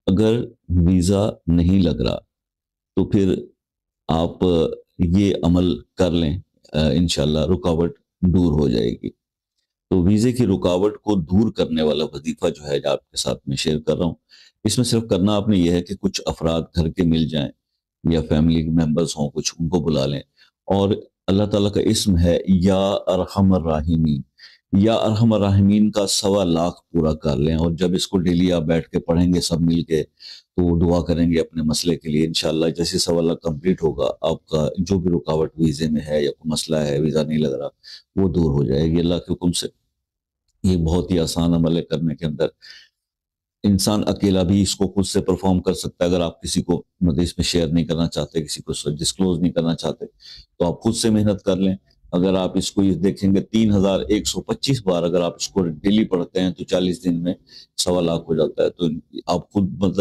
اگر ویزا نہیں لگ رہا تو پھر آپ یہ عمل کر لیں، انشاءاللہ رکاوٹ دور ہو جائے گی۔ تو ویزے کی رکاوٹ کو دور کرنے والا وظیفہ جو ہے آپ کے ساتھ میں شیئر کر رہا ہوں، اس میں صرف کرنا آپ نے یہ ہے کہ کچھ افراد گھر کے مل جائیں یا فیملی ممبرز ہوں کچھ، ان کو بلا لیں، اور اللہ تعالیٰ کا اسم ہے یا ارحم الراحمین، یا ارحم الراحمین کا 1.25 پورا کر لیں، اور جب اس کو ڈیلی آپ بیٹھ کے پڑھیں گے سب مل کے تو وہ دعا کریں گے اپنے مسئلے کے لیے، انشاءاللہ جیسے 1.25 کمپلیٹ ہوگا آپ کا جو بھی رکاوٹ ویزے میں ہے یا کوئی مسئلہ ہے ویزا نہیں لگ رہا، وہ دور ہو جائے گی اللہ کے حکم سے۔ یہ بہت ہی آسان عمل ہے کرنے کے اندر، انسان اکیلا بھی اس کو خود سے پرفارم کر سکتا ہے۔ اگر آپ کسی کو مطلب اس میں شیئر نہیں کرنا چاہتے، کسی کو ڈسکلوز نہیں کرنا چاہتے، تو آپ خود سے محنت کر لیں۔ اگر آپ اس کو یہ دیکھیں گے 3125 بار اگر آپ اس کو ڈیلی پڑھتے ہیں تو 40 دن میں 1.25 لاکھ ہو جاتا ہے۔ تو آپ خود مطلب